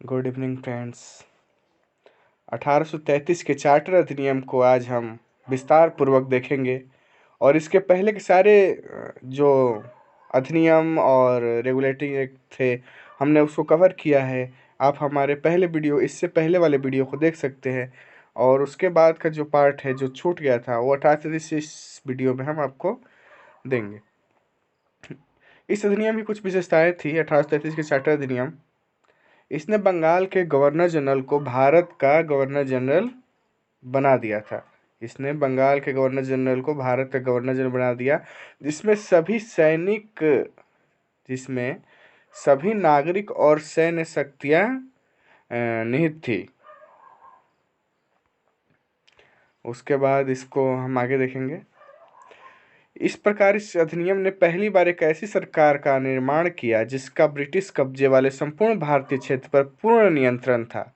Good evening friends. 1833 के charter अधिनियम को आज हम विस्तार पूर्वक देखेंगे और इसके पहले के सारे जो अधिनियम और रेगुलेटिंग एक्ट थे हमने उसको कवर किया है। आप हमारे पहले वीडियो इससे पहले वाले वीडियो को देख सकते हैं और उसके बाद का जो पार्ट है जो छूट गया था वो 1833 इस वीडियो में हम आपको देंगे। इस अधिनियम की कुछ विशेषताएं थी। 1833 के चार्टर अधिनियम, इसने बंगाल के गवर्नर जनरल को भारत का गवर्नर जनरल बना दिया था। इसने बंगाल के गवर्नर जनरल को भारत का गवर्नर जनरल बना दिया, जिसमें सभी नागरिक और सैन्य शक्तियां निहित थी। उसके बाद इसको हम आगे देखेंगे। इस प्रकार इस अधिनियम ने पहली बार एक ऐसी सरकार का निर्माण किया जिसका ब्रिटिश कब्जे वाले संपूर्ण भारतीय क्षेत्र पर पूर्ण नियंत्रण था।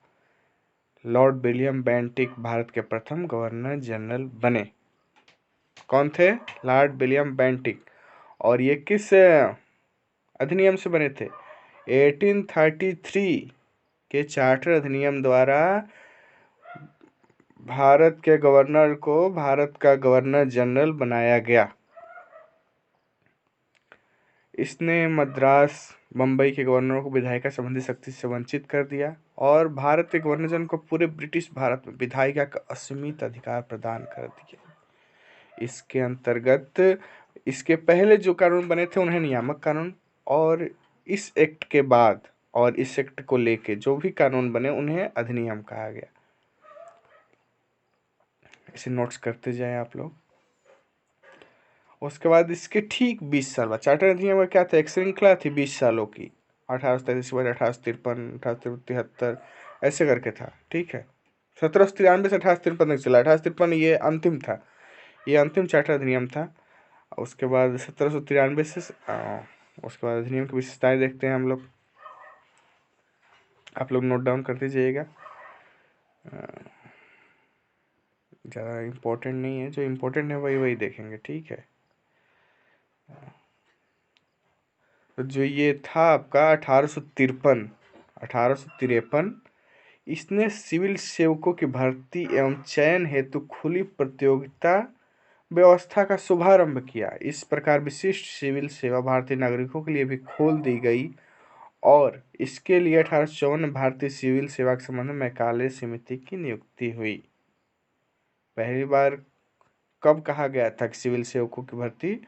लॉर्ड विलियम बेंटिक भारत के प्रथम गवर्नर जनरल बने। कौन थे? Lord William Bentinck. और ये किस अधिनियम से बने थे? 1833 के चार्टर अधिनियम द्वारा भारत के गवर्नर को भारत का गवर्नर जनरल बनाया गया। इसने मद्रास बम्बई के गवर्नरों को विधायिका संबंधी शक्ति से वंचित कर दिया और भारत के गवर्नर जनरल को पूरे ब्रिटिश भारत में विधायिका का असीमित अधिकार प्रदान कर दिया। इसके अंतर्गत इसके पहले जो कानून बने थे उन्हें नियामक कानून, और इस एक्ट के बाद और इस एक्ट को लेके जो भी कानून बने उन्हें अधिनियम कहा गया। इसे नोट्स करते जाएं आप लोग। उसके बाद इसके ठीक 20 साल बाद चार्टर अधिनियम का क्या था? एक श्रृंखला थी 20 सालों की। 1833 के बाद 1853, 1873 ऐसे करके था। ठीक है, 1793 से 1853 तक चला। 1853 ये अंतिम था, ये अंतिम चार्टर अधिनियम था। उसके बाद 1793 से उसके बाद अधिनियम की विशेषताएं देखते हैं हम लोग। आप लोग नोट डाउन करते जाइएगा, ज़्यादा इम्पोर्टेंट नहीं है, जो इम्पोर्टेंट है वही वही देखेंगे। ठीक है, तो जो ये था आपका 1853, इसने सिविल सेवकों की भर्ती एवं चयन हेतु खुली प्रतियोगिता व्यवस्था का शुभारंभ किया। इस प्रकार विशिष्ट सिविल सेवा भारतीय नागरिकों के लिए भी खोल दी गई और इसके लिए 1854 में भारतीय सिविल सेवा के संबंध में मैकाले समिति की नियुक्ति हुई। पहली बार कब कहा गया था कि सिविल सेवकों की भर्ती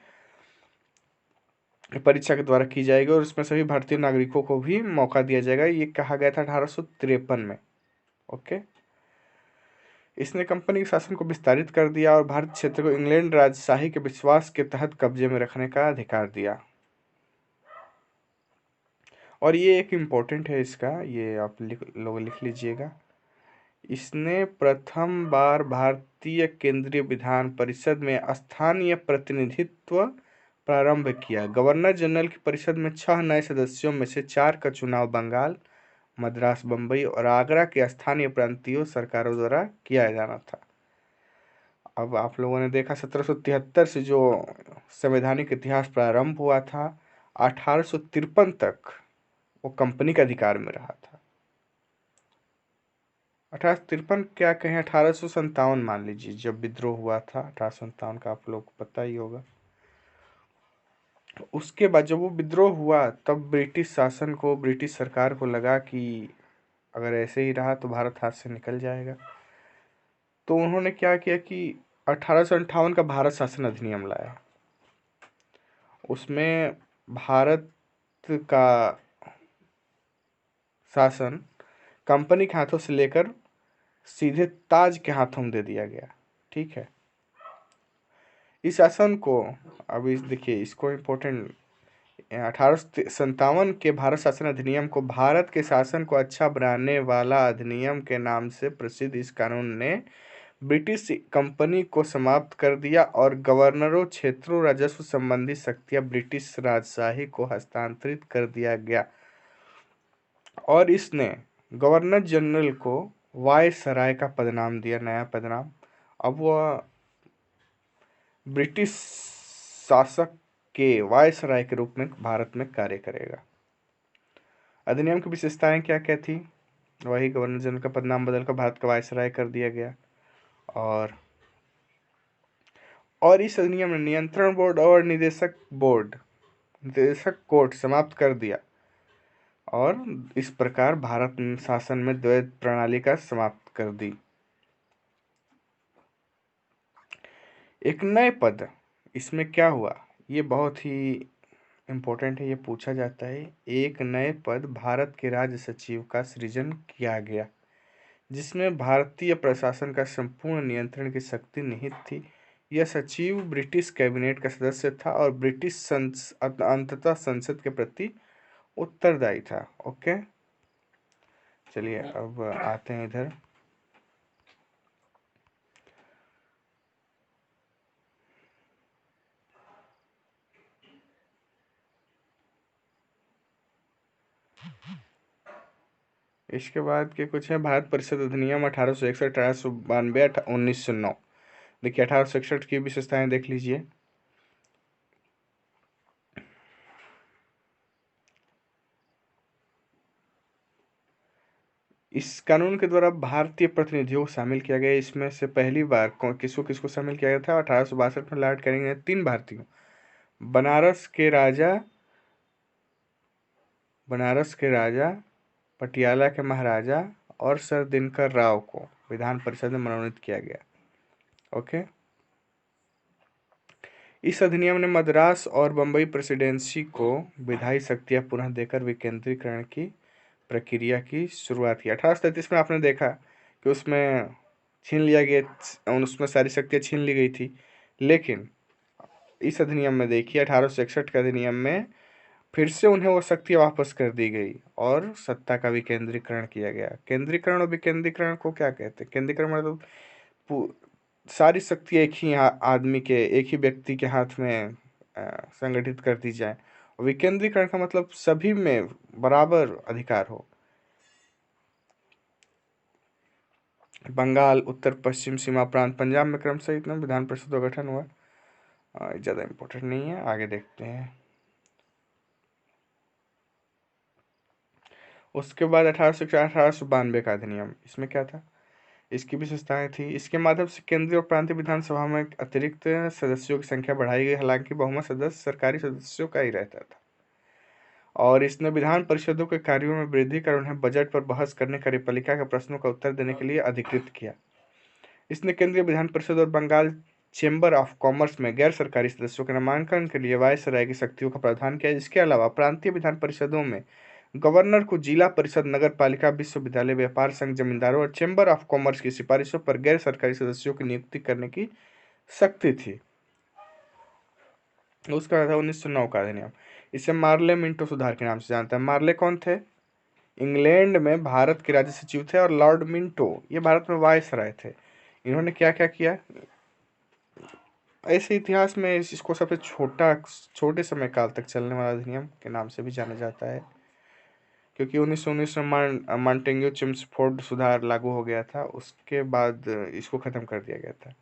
परीक्षा के द्वारा की जाएगी और उसमें सभी भारतीय नागरिकों को भी मौका दिया जाएगा? ये कहा गया था 1853 में। ओके, इसने कंपनी के शासन को विस्तारित कर दिया और भारत क्षेत्र को इंग्लैंड राजशाही के विश्वास के तहत कब्जे में रखने का अधिकार दिया। और ये एक इम्पोर्टेंट है इसका, ये आप लोग लिख लीजिएगा। इसने प्रथम बार भारतीय केंद्रीय विधान परिषद में स्थानीय प्रतिनिधित्व प्रारंभ किया। गवर्नर जनरल की परिषद में 6 नए सदस्यों में से 4 का चुनाव बंगाल, मद्रास, बम्बई और आगरा के स्थानीय प्रांतीय सरकारों द्वारा किया जाना था। अब आप लोगों ने देखा 1773 से जो संवैधानिक इतिहास प्रारंभ हुआ था, 1853 तक वो कंपनी के अधिकार में रहा था। 1853 क्या कहें, 1857 मान लीजिए, जब विद्रोह हुआ था 1857 का, आप लोग को पता ही होगा। उसके बाद जब वो विद्रोह हुआ तब ब्रिटिश शासन को, ब्रिटिश सरकार को लगा कि अगर ऐसे ही रहा तो भारत हाथ से निकल जाएगा। तो उन्होंने क्या किया कि 1858 का भारत शासन अधिनियम लाया। उसमें भारत का शासन कंपनी के हाथों से लेकर सीधे ताज के हाथों में दे दिया गया। ठीक है, इस शासन को, अब इस देखिए इसको इम्पोर्टेंट, 1857 के भारत शासन अधिनियम को भारत के शासन को अच्छा बनाने वाला अधिनियम के नाम से प्रसिद्ध इस कानून ने ब्रिटिश कंपनी को समाप्त कर दिया और गवर्नरों, क्षेत्रों, राजस्व संबंधी शक्तियां ब्रिटिश राजशाही को हस्तांतरित कर दिया गया और इसने गवर्नर जनरल को वायसराय का पदनाम दिया, नया पदनाम। अब वह ब्रिटिश शासक के वायसराय के रूप में भारत में कार्य करेगा। अधिनियम की विशेषताएं क्या क्या थी? वही गवर्नर जनरल का पद नाम बदलकर भारत का वायसराय कर दिया गया। और इस अधिनियम ने नियंत्रण बोर्ड और निदेशक कोर्ट समाप्त कर दिया और इस प्रकार भारत शासन में द्वैध प्रणाली का समाप्त कर दी। एक नए पद, इसमें क्या हुआ, ये बहुत ही इम्पोर्टेंट है, ये पूछा जाता है। एक नए पद भारत के राज्य सचिव का सृजन किया गया, जिसमें भारतीय प्रशासन का संपूर्ण नियंत्रण की शक्ति निहित थी। यह सचिव ब्रिटिश कैबिनेट का सदस्य था और ब्रिटिश अंततः संसद के प्रति उत्तरदायी था। ओके, चलिए अब आते हैं इधर। इसके बाद के कुछ है भारत परिषद अधिनियम 1861, 1892, 1909। देखिए 1861 की विशेषताएं देख लीजिए। इस कानून के द्वारा भारतीय प्रतिनिधियों को शामिल किया गया। इसमें से पहली बार किसको किसको शामिल किया गया था? 1862 में लॉर्ड कैनिंग ने 3 भारतीयों, बनारस के राजा, पटियाला के महाराजा और सर दिनकर राव को विधान परिषद में मनोनीत किया गया। ओके, इस अधिनियम ने मद्रास और बम्बई प्रेसिडेंसी को विधायी शक्तियां पुनः देकर विकेंद्रीकरण की प्रक्रिया की शुरुआत की। 1833 में आपने देखा कि उसमें छीन लिया गया, उसमें सारी शक्तियां छीन ली गई थी, लेकिन इस अधिनियम में देखिए 1861 के अधिनियम में फिर से उन्हें वो शक्तियां वापस कर दी गई और सत्ता का विकेंद्रीकरण किया गया। केंद्रीकरण और विकेंद्रीकरण को क्या कहते हैं? केंद्रीकरण मतलब सारी शक्ति एक ही आदमी के, एक ही व्यक्ति के हाथ में संगठित कर दी जाए। और विकेंद्रीकरण का मतलब सभी में बराबर अधिकार हो। बंगाल, उत्तर पश्चिम सीमा प्रांत, पंजाब में क्रमशः इतना विधान परिषद का गठन हुआ। ज़्यादा इम्पोर्टेंट नहीं है, आगे देखते हैं। उसके बाद 1892 का अधिनियम, इसमें क्या था? इसकी विशेषताएं थी, इसके माध्यम से केंद्रीय और प्रांतीय विधानसभा में अतिरिक्त सदस्यों की संख्या बढ़ाई गई। हालांकि बहुमत सदस्य सरकारी सदस्यों का ही रहता था। और इसने विधान परिषदों के कार्यों में वृद्धि कर उन्हें बजट पर बहस करने, कार्यपालिका के प्रश्नों का उत्तर देने के लिए अधिकृत किया। इसने केंद्रीय विधान परिषद और बंगाल चेंबर ऑफ कॉमर्स में गैर सरकारी सदस्यों के नामांकन के लिए वायसराय की शक्तियों का प्रावधान किया। इसके अलावा प्रांतीय विधान परिषदों में गवर्नर को जिला परिषद, नगर पालिका, विश्वविद्यालय, व्यापार संघ, जमींदारों और चेंबर ऑफ कॉमर्स की सिफारिशों पर गैर सरकारी सदस्यों की नियुक्ति करने की शक्ति थी। उसका था 1909 का अधिनियम। इसे मार्ले मिंटो सुधार के नाम से जानता है। मार्ले कौन थे? इंग्लैंड में भारत के राज्य सचिव थे। और लॉर्ड मिंटो ये भारत में वायसराय थे। इन्होंने क्या क्या किया? ऐसे इतिहास में इसको सबसे छोटे समय काल तक चलने वाला अधिनियम के नाम से भी जाना जाता है, क्योंकि 1919 में मॉन्टेग्यू चेम्सफोर्ड सुधार लागू हो गया था, उसके बाद इसको खत्म कर दिया गया था।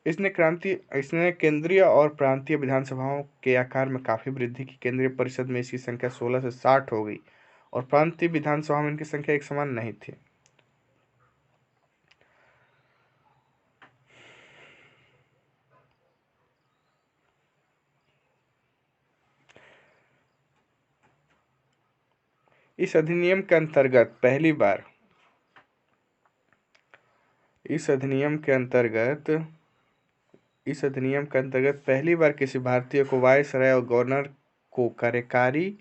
इसने केंद्रीय और प्रांतीय विधानसभाओं के आकार में काफ़ी वृद्धि की। केंद्रीय परिषद में इसकी संख्या 16 से 60 हो गई और प्रांतीय विधानसभा में इनकी संख्या एक समान नहीं थी। इस अधिनियम के अंतर्गत पहली बार किसी भारतीय को वायसराय और गवर्नर को कार्यकारी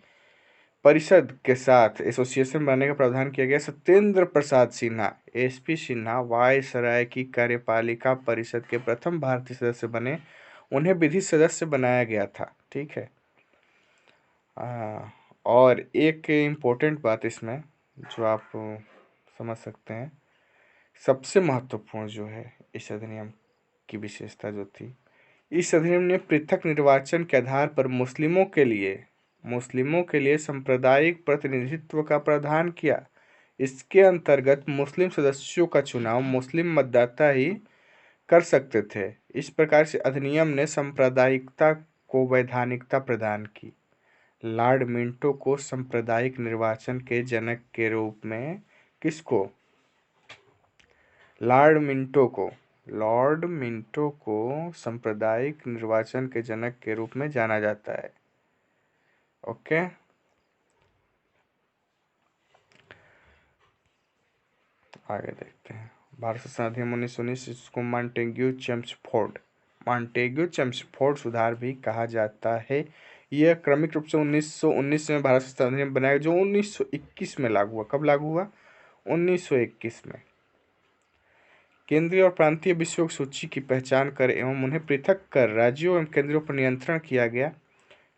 परिषद के साथ एसोसिएशन बनाने का प्रावधान किया गया। सत्येंद्र प्रसाद सिन्हा, एसपी सिन्हा, वायसराय की कार्यपालिका परिषद के प्रथम भारतीय सदस्य बने। उन्हें विधि सदस्य बनाया गया था। ठीक है। और एक इम्पोर्टेंट बात इसमें जो आप समझ सकते हैं, सबसे महत्वपूर्ण जो है इस अधिनियम की विशेषता जो थी, इस अधिनियम ने पृथक निर्वाचन के आधार पर मुस्लिमों के लिए सांप्रदायिक प्रतिनिधित्व का प्रावधान किया। इसके अंतर्गत मुस्लिम सदस्यों का चुनाव मुस्लिम मतदाता ही कर सकते थे। इस प्रकार से अधिनियम ने सांप्रदायिकता को वैधानिकता प्रदान की। लॉर्ड मिंटो को सांप्रदायिक निर्वाचन के जनक के रूप में किसको? लॉर्ड मिंटो को सांप्रदायिक निर्वाचन के जनक के रूप में जाना जाता है। ओके, आगे देखते हैं। भारत शासन अधिनियम 1919, इसको मॉन्टेग्यू चेम्सफोर्ड सुधार भी कहा जाता है। यह क्रमिक रूप से 1919 में भारत शासन अधिनियम बनाया, जो 1921 में लागू हुआ। कब लागू हुआ? 1921 में। केंद्रीय और प्रांतीय विषयों की सूची की पहचान कर एवं उन्हें पृथक कर राज्यों एवं केंद्रों पर नियंत्रण किया गया।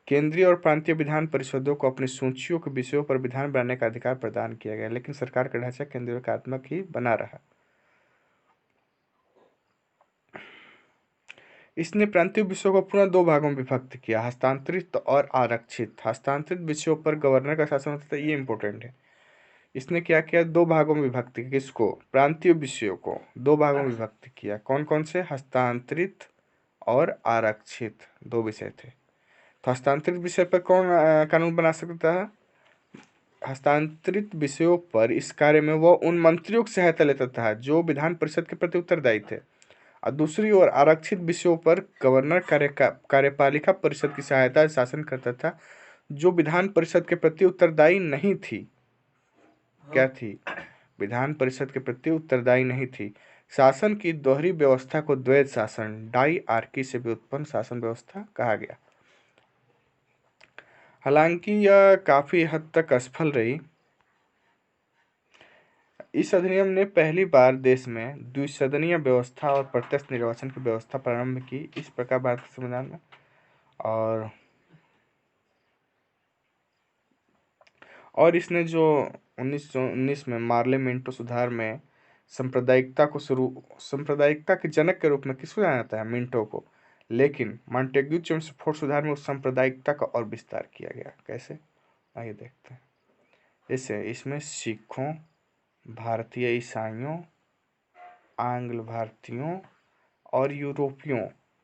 केंद्रीय और प्रांतीय विधान परिषदों को अपनी सूचियों के विषयों पर विधान बनाने का अधिकार प्रदान किया गया, लेकिन सरकार का ढांचा केंद्रीयकात्मक ही बना रहा। इसने प्रांतीय विषयों को पुनः दो भागों में विभक्त किया, हस्तांतरित और आरक्षित। हस्तांतरित विषयों पर गवर्नर का शासन होता था, ये इंपॉर्टेंट है। इसने क्या किया? दो भागों में विभक्त किया। किसको? प्रांतीय विषयों को दो भागों में विभक्त किया। कौन कौन से? हस्तांतरित और आरक्षित, दो विषय थे। तो हस्तांतरित विषय पर कौन कानून बना सकता है? हस्तांतरित विषयों पर इस कार्य में वह उन मंत्रियों की सहायता लेता था जो विधान परिषद के प्रति उत्तरदायी थे, और दूसरी ओर आरक्षित विषयों पर गवर्नर कार्यपालिका परिषद की सहायता से शासन करता था, जो विधान परिषद के प्रति उत्तरदायी नहीं थी। क्या थी? विधान परिषद के प्रति उत्तरदायी नहीं थी। शासन की दोहरी व्यवस्था को द्वैध शासन, डाइआर्की से भी उत्पन्न शासन व्यवस्था कहा गया। हालांकि यह काफी हद तक असफल रही। इस अधिनियम ने पहली बार देश में द्विसदनीय व्यवस्था और प्रत्यक्ष निर्वाचन की व्यवस्था प्रारंभ की। इस प्रकार भारत के संविधान में और इसने जो 1919 में मार्ले मिंटो सुधार में सांप्रदायिकता के जनक के रूप में किसको जाना जाता है? मिंटो को। लेकिन मॉन्टेग्यू चेम्सफोर्ड सुधार में उस सांप्रदायिकता का और विस्तार किया गया। कैसे? आइए देखते हैं। जैसे इसमें सिखों, भारतीय ईसाइयों, आंग्ल भारतीयों और यूरोपियों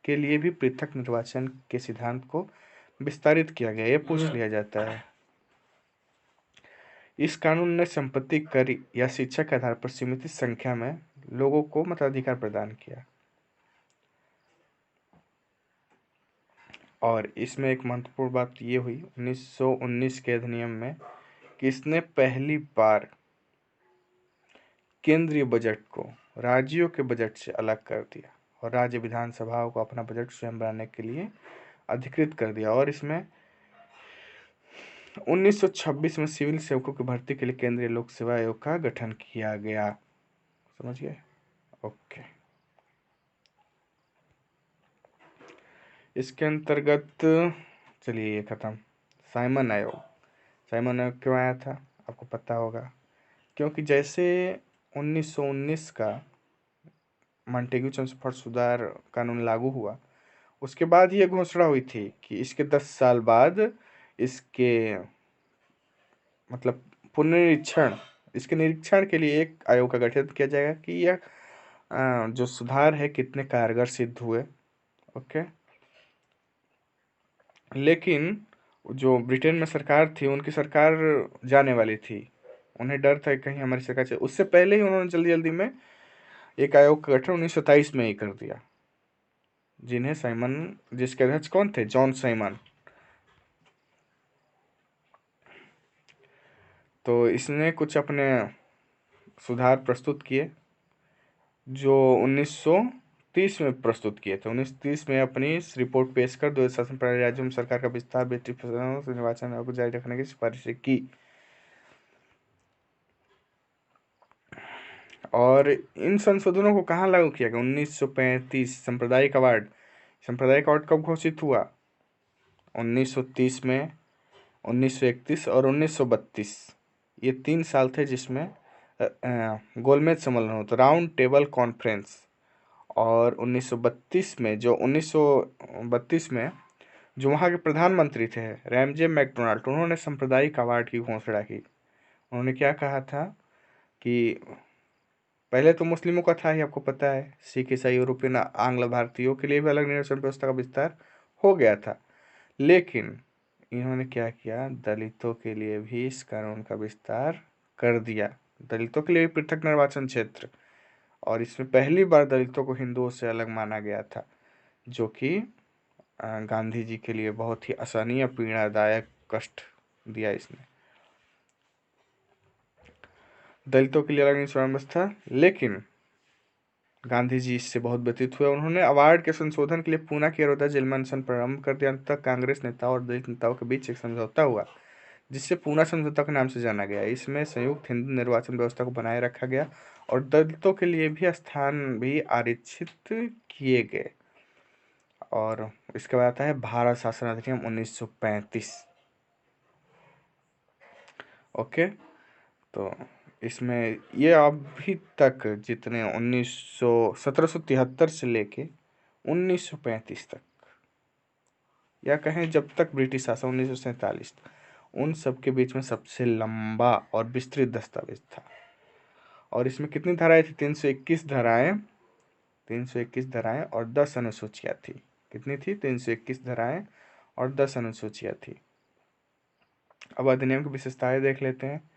के लिए भी पृथक निर्वाचन के सिद्धांत को विस्तारित किया गया। ये पूछ लिया जाता है। इस कानून ने संपत्ति कर या शिक्षा के आधार पर सीमित संख्या में लोगों को मताधिकार प्रदान किया। और इसमें एक महत्वपूर्ण बात ये हुई 1919 के अधिनियम में कि इसने पहली बार केंद्रीय बजट को राज्यों के बजट से अलग कर दिया और राज्य विधानसभाओं को अपना बजट स्वयं बनाने के लिए अधिकृत कर दिया। और इसमें 1926 में सिविल सेवकों की भर्ती के लिए केंद्रीय लोक सेवा आयोग का गठन किया गया। समझ गए? ओके। इसके अंतर्गत चलिए ये खत्म। साइमन आयोग क्यों आया था? आपको पता होगा, क्योंकि जैसे 1919 का मॉन्टेग्यू चेम्सफोर्ड सुधार कानून लागू हुआ, उसके बाद ये घोषणा हुई थी कि इसके 10 साल बाद इसके मतलब पुनरीक्षण, इसके निरीक्षण के लिए एक आयोग का गठन किया जाएगा कि यह जो सुधार है कितने कारगर सिद्ध हुए। ओके। लेकिन जो ब्रिटेन में सरकार थी, उनकी सरकार जाने वाली थी, उन्हें डर था कि कहीं हमारी सरकार चले। उससे पहले ही उन्होंने जल्दी जल्दी में एक आयोग का गठन 1927 में ही कर दिया, जिसके अध्यक्ष कौन थे? John Simon. तो इसने कुछ अपने सुधार प्रस्तुत किए जो 1930 में प्रस्तुत किए थे। 1930 में अपनी रिपोर्ट पेश कर दो शासन प्रणाली राज्यों में सरकार का विस्तार, ब्रिटिश निर्वाचन आयोग को जारी रखने की सिफारिश की। और इन संशोधनों को कहाँ लागू किया गया? 1935 सांप्रदायिक अवार्ड कब घोषित हुआ? 1930 में, 1931 और 1932। ये 3 साल थे जिसमें गोलमेज सम्मेलन होता, राउंड टेबल कॉन्फ्रेंस। और 1932 में जो वहाँ के प्रधानमंत्री थे रैमजे मैकडोनाल्ड, उन्होंने सांप्रदायिक अवार्ड की घोषणा की। उन्होंने क्या कहा था कि पहले तो मुस्लिमों का था ही, आपको पता है, सिख, ईसाई, यूरोपियन, आंग्ल भारतीयों के लिए भी अलग निर्वाचन व्यवस्था का विस्तार हो गया था। लेकिन इन्होंने क्या किया? दलितों के लिए भी इस कानून का विस्तार कर दिया, दलितों के लिए भी पृथक निर्वाचन क्षेत्र, और इसमें पहली बार दलितों को हिंदुओं से अलग माना गया था, जो कि गांधी जी के लिए बहुत ही असहनीय पीड़ादायक कष्ट दिया इसने। दलितों के लिए अलग निवास व्यवस्था, लेकिन गांधी जी इससे बहुत व्यतीत हुए। उन्होंने अवार्ड के संशोधन के लिए पूना की अरोध्या जेल में अनशन प्रारंभ कर दिया। अंततः कांग्रेस नेताओं और दलित नेताओं के बीच एक समझौता हुआ, जिससे पूना समझौता के नाम से जाना गया। इसमें संयुक्त हिंदू निर्वाचन व्यवस्था को बनाए रखा गया और दलितों के लिए भी स्थान भी आरक्षित किए गए। और इसके बाद आता है भारत शासन अधिनियम 1935। ओके, तो इसमें ये अभी तक जितने 1773 से लेके 1935 तक, या कहें जब तक ब्रिटिश शासन 1947, उन सब के बीच में सबसे लंबा और विस्तृत दस्तावेज था। और इसमें कितनी धाराएं थी? 321 धाराएं, 321 धाराएं और 10 अनुसूचियां थी। कितनी थी? 321 धाराएं और 10 अनुसूचियां थी। अब अधिनियम की विशेषताएं देख लेते हैं।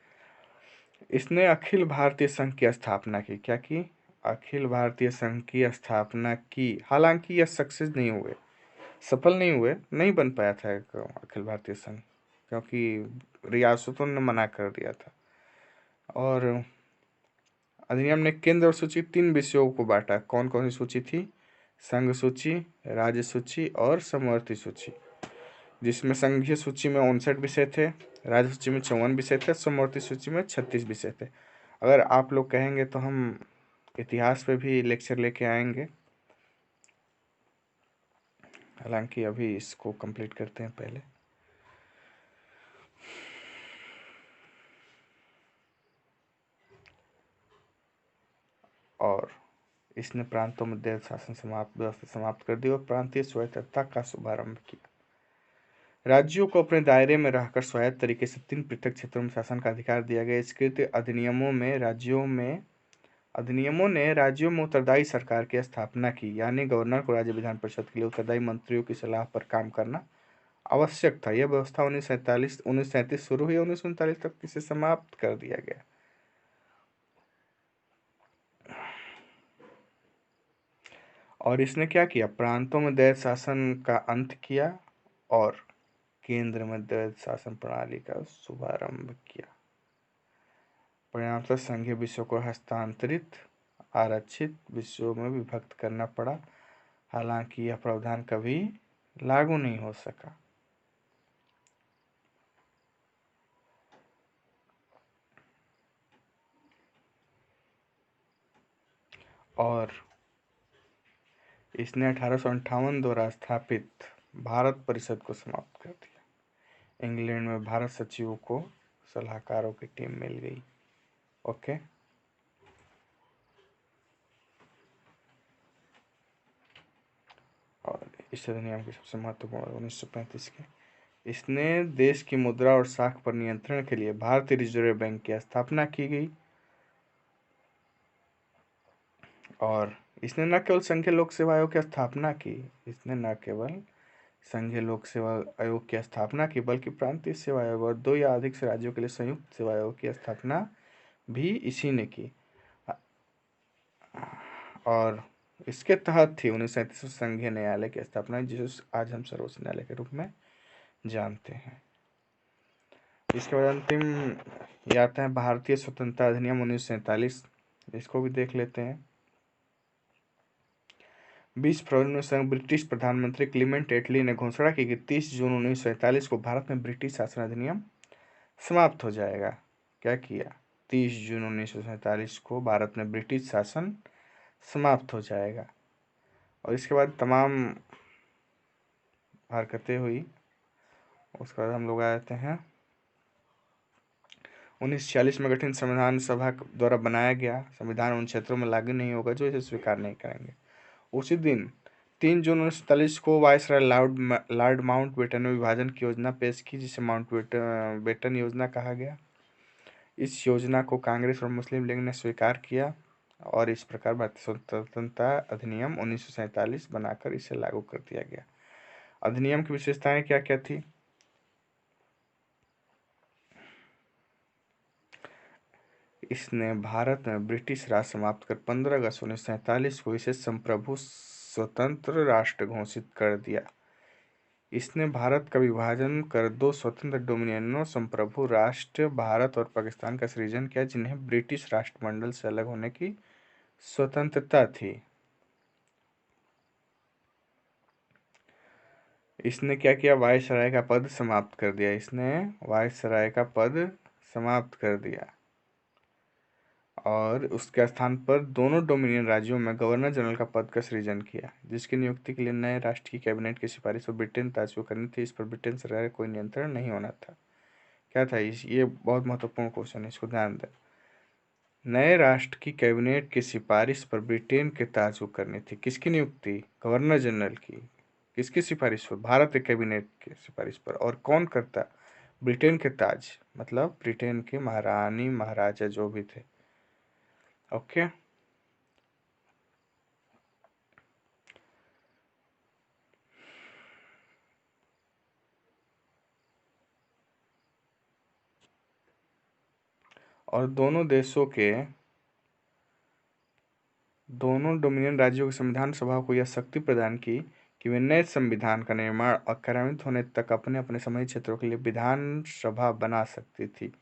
इसने अखिल भारतीय संघ की स्थापना की। क्या की? अखिल भारतीय संघ की स्थापना की। हालांकि यह सक्सेस नहीं हुए, सफल नहीं हुए, नहीं बन पाया था एक अखिल भारतीय संघ, क्योंकि रियासतों ने मना कर दिया था। और अधिनियम ने केंद्र और सूची 3 विषयों को बांटा। कौन कौन सी सूची थी? संघ सूची, राज्य सूची और समवर्ती सूची, जिसमें संघीय सूची में 59 विषय थे, राज्य सूची में 54 विषय थे, समवर्ती सूची में 36 विषय थे। अगर आप लोग कहेंगे तो हम इतिहास पे भी लेक्चर लेके आएंगे, हालांकि अभी इसको कंप्लीट करते हैं पहले। और इसने प्रांतों में देश शासन व्यवस्था समाप्त कर दी और प्रांतीय स्वायत्तता का शुभारंभ किया। राज्यों को अपने दायरे में रहकर स्वायत्त तरीके से 3 पृथक क्षेत्रों में शासन का अधिकार दिया गया। स्कृत अधिनियमों ने राज्यों में उत्तरदायी सरकार की स्थापना की, यानी गवर्नर को राज्य विधान परिषद के लिए उत्तरदायी मंत्रियों की सलाह पर काम करना आवश्यक था। यह व्यवस्था 1937 शुरू हुई, 1939 तक इसे समाप्त कर दिया गया। और इसने क्या किया? प्रांतों में दैत शासन का अंत किया और केंद्र में दैत शासन प्रणाली का शुभारंभ किया। परिणामतः संघीय विषयों को हस्तांतरित आरक्षित विषयों में विभक्त करना पड़ा। हालांकि यह प्रावधान कभी लागू नहीं हो सका। और इसने 1858 द्वारा स्थापित भारत परिषद को समाप्त कर दिया। इंग्लैंड में भारत सचिवों को सलाहकारों की टीम मिल गई। ओके, और इस अधिनियम की सबसे महत्वपूर्ण 1935 के, इसने देश की मुद्रा और साख पर नियंत्रण के लिए भारतीय रिजर्व बैंक की स्थापना की गई। और इसने न केवल संघीय लोक सेवा आयोग की स्थापना की, इसने न केवल संघीय लोक सेवा आयोग की स्थापना की, बल्कि प्रांतीय सेवा आयोग और 2 या अधिक से राज्यों के लिए संयुक्त सेवा आयोग की स्थापना भी इसी ने की। और इसके तहत थी 1937 संघीय न्यायालय की स्थापना, जिसे आज हम सर्वोच्च न्यायालय के रूप में जानते हैं। इसके बाद अंतिम ये आता है भारतीय स्वतंत्रता अधिनियम 1947। इसको भी देख लेते हैं। 20 फरवरी में ब्रिटिश प्रधानमंत्री क्लीमेंट एटली ने घोषणा की कि 30 जून 1947 को भारत में ब्रिटिश शासन अधिनियम समाप्त हो जाएगा। क्या किया? 30 जून 1947 को भारत में ब्रिटिश शासन समाप्त हो जाएगा। और इसके बाद तमाम हरकतें हुई। उसके बाद हम लोग आ जाते हैं 1946 में गठित संविधान सभा द्वारा बनाया गया संविधान उन क्षेत्रों में लागू नहीं होगा जो इसे स्वीकार नहीं करेंगे। उसी दिन 3 जून 1947 को वायसराय लॉर्ड माउंटबेटन ने विभाजन की योजना पेश की, जिसे माउंटबेटन योजना कहा गया। इस योजना को कांग्रेस और मुस्लिम लीग ने स्वीकार किया और इस प्रकार भारतीय स्वतंत्रता अधिनियम 1947 बनाकर इसे लागू कर दिया गया। अधिनियम की विशेषताएं क्या क्या थी? इसने भारत में ब्रिटिश राज समाप्त कर 15 अगस्त 1947 को इसे संप्रभु स्वतंत्र राष्ट्र घोषित कर दिया। इसने भारत का विभाजन कर दो स्वतंत्र डोमिनियनों संप्रभु राष्ट्र भारत और पाकिस्तान का सृजन किया, जिन्हें ब्रिटिश राष्ट्रमंडल से अलग होने की स्वतंत्रता थी। इसने क्या किया? वायसराय का पद समाप्त कर दिया। इसने वायसराय का पद समाप्त कर दिया और उसके स्थान पर दोनों डोमिनियन राज्यों में गवर्नर जनरल का पद का सृजन किया, जिसकी नियुक्ति के लिए नए राष्ट्र की कैबिनेट की सिफारिश पर ब्रिटेन ताजु करनी थी। इस पर ब्रिटेन सरकार का कोई नियंत्रण नहीं होना था। क्या था ये बहुत महत्वपूर्ण क्वेश्चन है, इसको ध्यान दें। नए राष्ट्र की कैबिनेट की सिफारिश पर ब्रिटेन के ताजु करनी थी। किसकी नियुक्ति? गवर्नर जनरल की। किसकी सिफारिश पर? भारत के कैबिनेट की सिफारिश पर। और कौन करता? ब्रिटेन के ताज, मतलब ब्रिटेन के महारानी महाराजा जो भी थे। ओके। और दोनों डोमिनियन राज्यों की संविधान सभा को यह शक्ति प्रदान की कि वे नए संविधान का निर्माण और कार्यान्वित होने तक अपने अपने संबंधित क्षेत्रों के लिए विधानसभा बना सकती थी।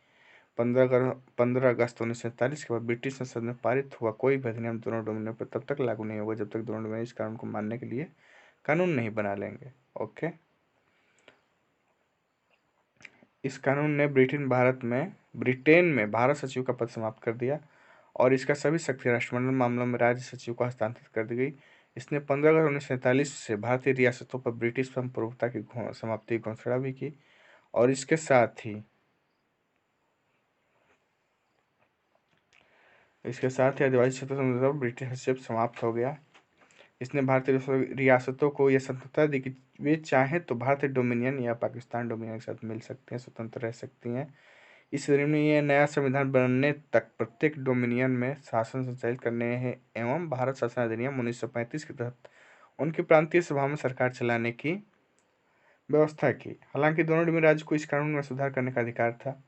15 अगस्त 1947 के बाद ब्रिटिश संसद में पारित हुआ कोई भी अधिनियम दोनों डोमिनियन पर तब तक लागू नहीं होगा जब तक दोनों डोमिनियन इस कानून को मानने के लिए कानून नहीं बना लेंगे। ओके। इस कानून ने ब्रिटेन में भारत सचिव का पद समाप्त कर दिया और इसका सभी शक्ति राष्ट्रमंडल मामलों में राज्य सचिव को हस्तांतरित कर दी गई। इसने 15 अगस्त 1947 से भारतीय रियासतों पर ब्रिटिश संप्रभुता की समाप्ति की घोषणा भी की और इसके साथ ही आदिवासी क्षेत्र समझौता पर ब्रिटिश हस्तक्षेप समाप्त हो गया। इसने भारतीय रियासतों को यह स्वतंत्रता दी कि वे चाहें तो भारतीय डोमिनियन या पाकिस्तान डोमिनियन के साथ मिल सकते हैं, स्वतंत्र रह सकती हैं। इस अधिनियम में यह नया संविधान बनने तक प्रत्येक डोमिनियन में शासन संचालित करने है एवं भारत शासन अधिनियम 1935 के तहत उनकी प्रांतीय सभा में सरकार चलाने की व्यवस्था की। हालांकि दोनों डोमिनियन राज्य को इस कानून में सुधार करने का अधिकार था।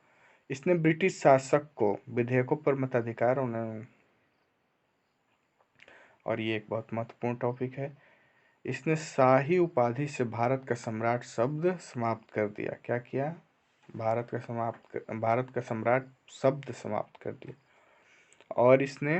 इसने ब्रिटिश शासक को विधेयकों पर मताधिकार और ये एक बहुत महत्वपूर्ण टॉपिक है। इसने शाही उपाधि से भारत का सम्राट शब्द समाप्त कर दिया। क्या किया? भारत का सम्राट शब्द समाप्त कर दिया। और इसने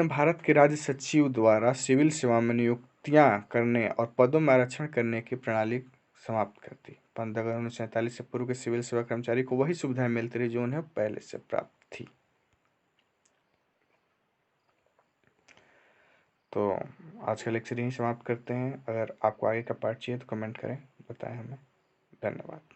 भारत के राज्य सचिव द्वारा सिविल सेवा में नियुक्तियां करने और पदों में आरक्षण करने की प्रणाली समाप्त कर दी। 15 अगस्त 1947 से पूर्व के सिविल सेवा कर्मचारी को वही सुविधाएं मिलती रही जो उन्हें पहले से प्राप्त थी। तो आज का लेक्चर यहीं समाप्त करते हैं। अगर आपको आगे का पार्ट चाहिए तो कमेंट करें, बताएं हमें। धन्यवाद।